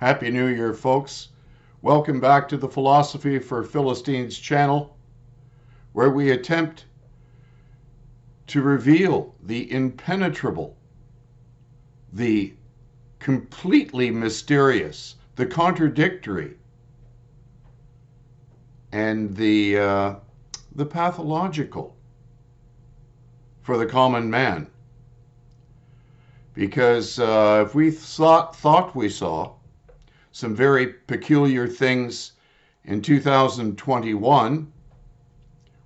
Happy New Year, folks. Welcome back to the Philosophy for Philistines channel, where we attempt to reveal the impenetrable, the completely mysterious, the contradictory, and the pathological for the common man. Because if we thought we saw some very peculiar things in 2021,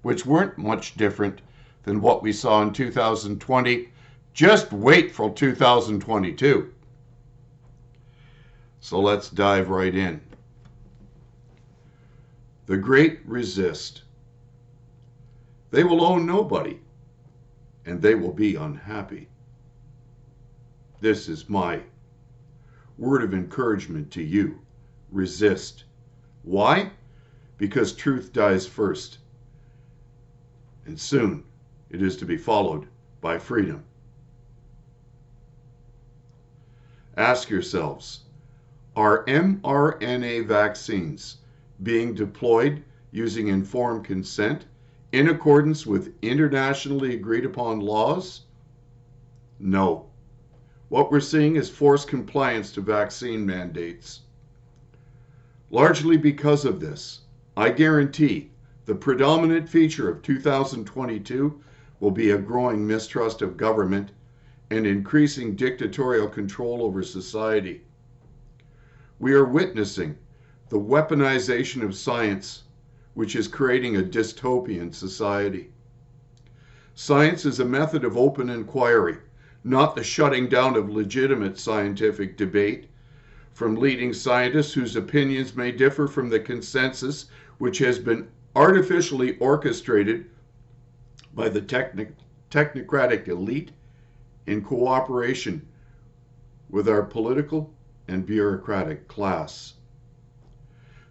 which weren't much different than what we saw in 2020, just wait for 2022. So let's dive right in. The great resist. They will own nobody, and they will be unhappy. This is my word of encouragement to you. Resist. Why? Because truth dies first. And soon it is to be followed by freedom. Ask yourselves, are mRNA vaccines being deployed using informed consent in accordance with internationally agreed upon laws? No. What we're seeing is forced compliance to vaccine mandates. Largely because of this, I guarantee the predominant feature of 2022 will be a growing mistrust of government and increasing dictatorial control over society. We are witnessing the weaponization of science, which is creating a dystopian society. Science is a method of open inquiry, not the shutting down of legitimate scientific debate from leading scientists whose opinions may differ from the consensus which has been artificially orchestrated by the technocratic elite in cooperation with our political and bureaucratic class.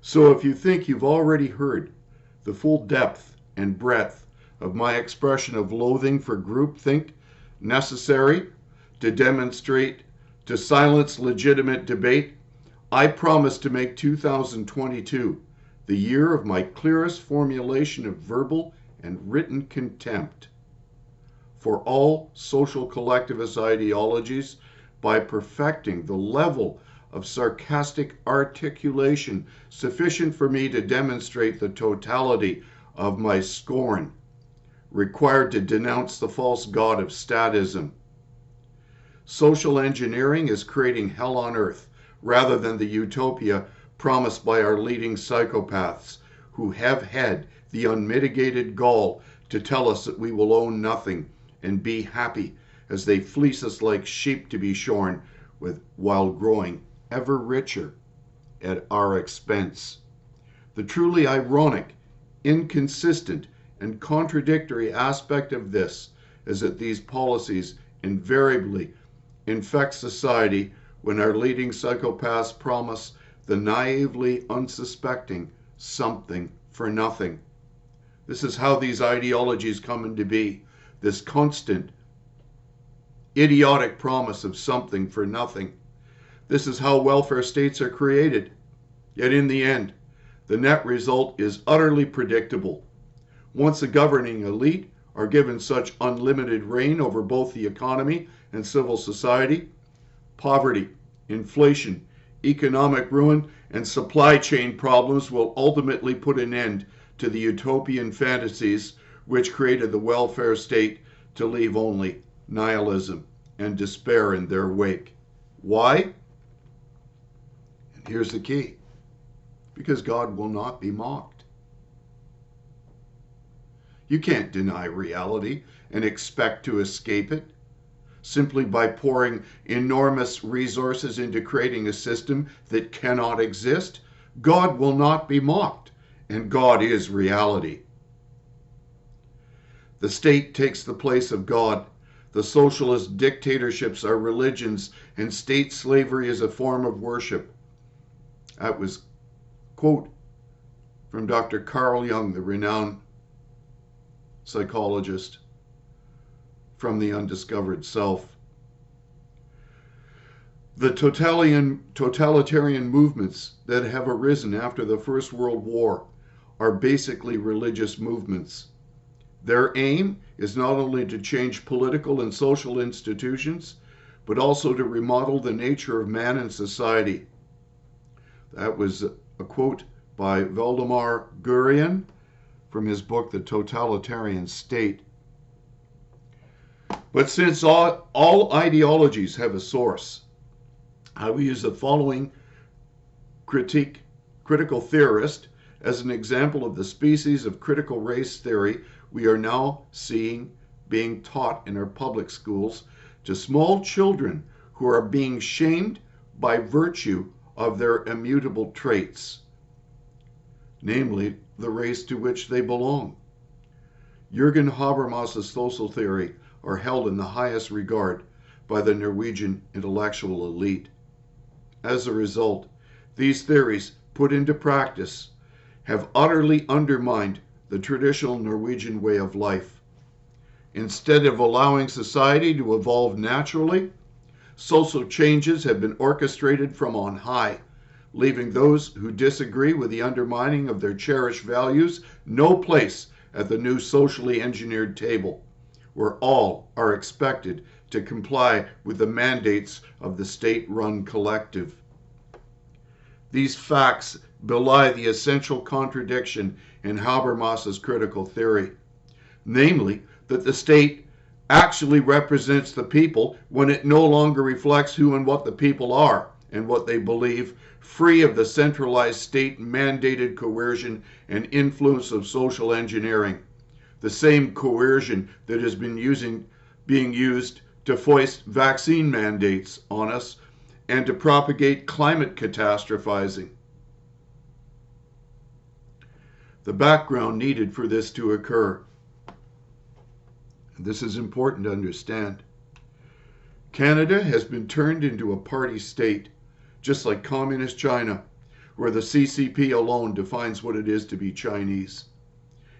So if you think you've already heard the full depth and breadth of my expression of loathing for groupthink necessary to demonstrate, to silence legitimate debate, I promise to make 2022 the year of my clearest formulation of verbal and written contempt for all social collectivist ideologies by perfecting the level of sarcastic articulation sufficient for me to demonstrate the totality of my scorn required to denounce the false god of statism. Social engineering is creating hell on earth rather than the utopia promised by our leading psychopaths who have had the unmitigated gall to tell us that we will own nothing and be happy as they fleece us like sheep to be shorn while growing ever richer at our expense. The truly ironic, inconsistent, and contradictory aspect of this is that these policies invariably infect society when our leading psychopaths promise the naively unsuspecting something for nothing. This is how these ideologies come into be, this constant, idiotic promise of something for nothing. This is how welfare states are created. Yet in the end, the net result is utterly predictable. Once a governing elite are given such unlimited reign over both the economy and civil society, poverty, inflation, economic ruin, and supply chain problems will ultimately put an end to the utopian fantasies which created the welfare state to leave only nihilism and despair in their wake. Why? And here's the key. Because God will not be mocked. You can't deny reality and expect to escape it simply by pouring enormous resources into creating a system that cannot exist. God will not be mocked, and God is reality. The state takes the place of God. The socialist dictatorships are religions, and state slavery is a form of worship. That was quote from Dr. Carl Jung, the renowned psychologist from the Undiscovered Self. The totalitarian movements that have arisen after the First World War are basically religious movements. Their aim is not only to change political and social institutions, but also to remodel the nature of man and society. That was a quote by Waldemar Gurian from his book, The Totalitarian State. But since all ideologies have a source, I will use the following critical theorist as an example of the species of critical race theory we are now seeing being taught in our public schools to small children who are being shamed by virtue of their immutable traits, namely the race to which they belong. Jürgen Habermas's social theory are held in the highest regard by the Norwegian intellectual elite. As a result, these theories put into practice have utterly undermined the traditional Norwegian way of life. Instead of allowing society to evolve naturally, social changes have been orchestrated from on high, leaving those who disagree with the undermining of their cherished values no place at the new socially engineered table, where all are expected to comply with the mandates of the state-run collective. These facts belie the essential contradiction in Habermas's critical theory, namely that the state actually represents the people when it no longer reflects who and what the people are and what they believe, free of the centralized state-mandated coercion and influence of social engineering, the same coercion that has been being used to foist vaccine mandates on us and to propagate climate catastrophizing. The background needed for this to occur. This is important to understand. Canada has been turned into a party state, just like communist China, where the CCP alone defines what it is to be Chinese.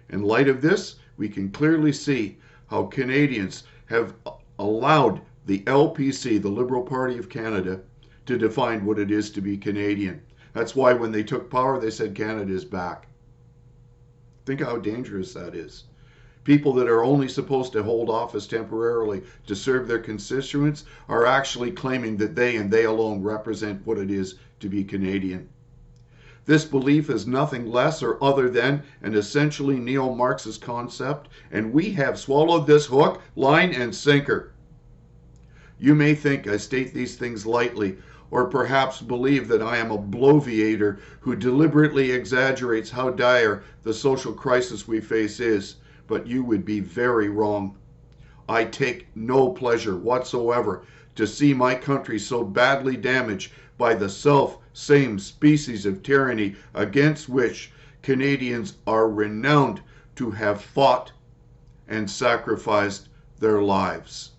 In light of this, we can clearly see how Canadians have allowed the LPC, the Liberal Party of Canada, to define what it is to be Canadian. That's why when they took power, they said Canada is back. Think how dangerous that is. People that are only supposed to hold office temporarily to serve their constituents are actually claiming that they and they alone represent what it is to be Canadian. This belief is nothing less or other than an essentially neo-Marxist concept, and we have swallowed this hook, line, and sinker. You may think I state these things lightly, or perhaps believe that I am a bloviator who deliberately exaggerates how dire the social crisis we face is, but you would be very wrong. I take no pleasure whatsoever to see my country so badly damaged by the same species of tyranny against which Canadians are renowned to have fought and sacrificed their lives.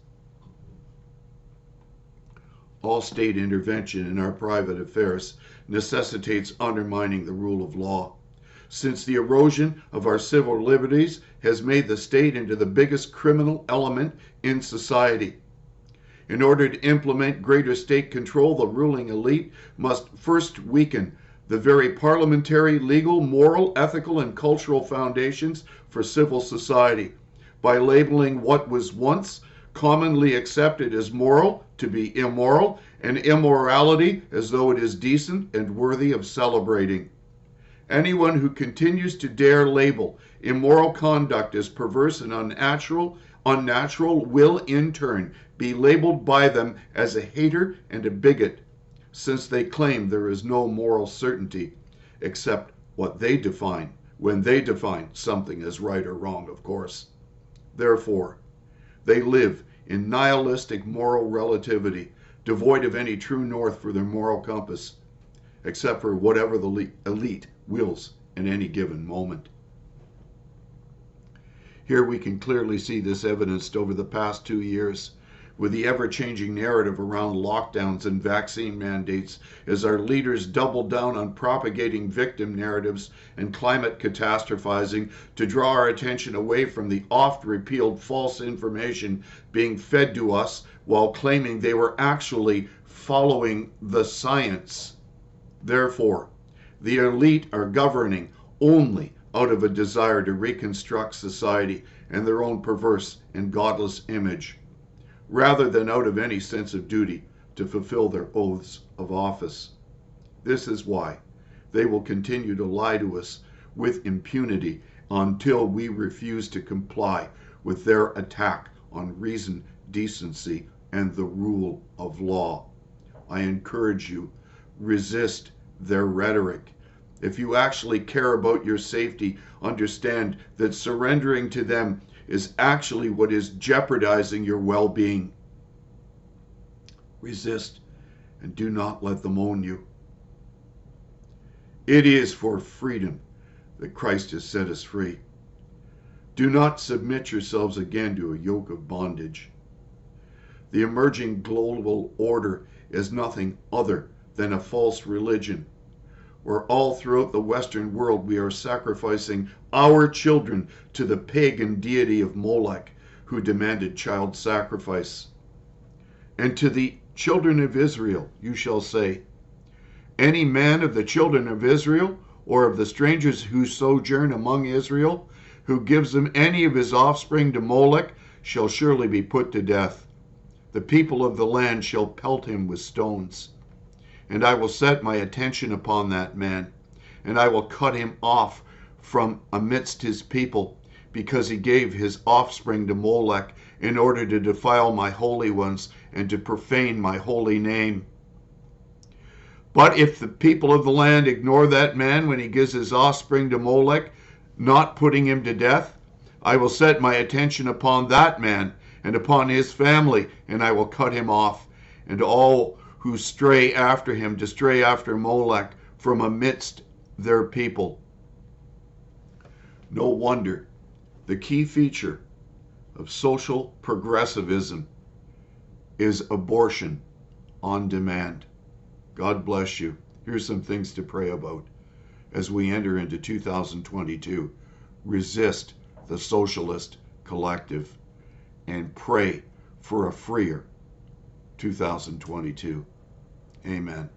All state intervention in our private affairs necessitates undermining the rule of law, since the erosion of our civil liberties has made the state into the biggest criminal element in society. In order to implement greater state control, the ruling elite must first weaken the very parliamentary, legal, moral, ethical, and cultural foundations for civil society by labeling what was once commonly accepted as moral to be immoral, and immorality as though it is decent and worthy of celebrating. Anyone who continues to dare label immoral conduct as perverse and unnatural will in turn be labeled by them as a hater and a bigot, since they claim there is no moral certainty except what they define when they define something as right or wrong, of course. Therefore, they live in nihilistic moral relativity, devoid of any true north for their moral compass, except for whatever the elite wills in any given moment. Here we can clearly see this evidenced over the past 2 years, with the ever-changing narrative around lockdowns and vaccine mandates as our leaders double down on propagating victim narratives and climate catastrophizing to draw our attention away from the oft-repealed false information being fed to us while claiming they were actually following the science. Therefore, the elite are governing only out of a desire to reconstruct society and their own perverse and godless image, rather than out of any sense of duty to fulfill their oaths of office. This is why they will continue to lie to us with impunity until we refuse to comply with their attack on reason, decency, and the rule of law. I encourage you, resist their rhetoric. If you actually care about your safety, understand that surrendering to them is actually what is jeopardizing your well-being. Resist and do not let them own you. It is for freedom that Christ has set us free. Do not submit yourselves again to a yoke of bondage. The emerging global order is nothing other than a false religion, where all throughout the Western world we are sacrificing our children to the pagan deity of Molech, who demanded child sacrifice. And to the children of Israel you shall say, any man of the children of Israel, or of the strangers who sojourn among Israel, who gives them any of his offspring to Molech, shall surely be put to death. The people of the land shall pelt him with stones. And I will set my attention upon that man, and I will cut him off from amidst his people, because he gave his offspring to Molech in order to defile my holy ones and to profane my holy name. But if the people of the land ignore that man when he gives his offspring to Molech, not putting him to death, I will set my attention upon that man and upon his family, and I will cut him off, and all who stray after him to stray after Molech from amidst their people. No wonder the key feature of social progressivism is abortion on demand. God bless you. Here's some things to pray about as we enter into 2022. Resist the socialist collective and pray for a freer 2022. Amen.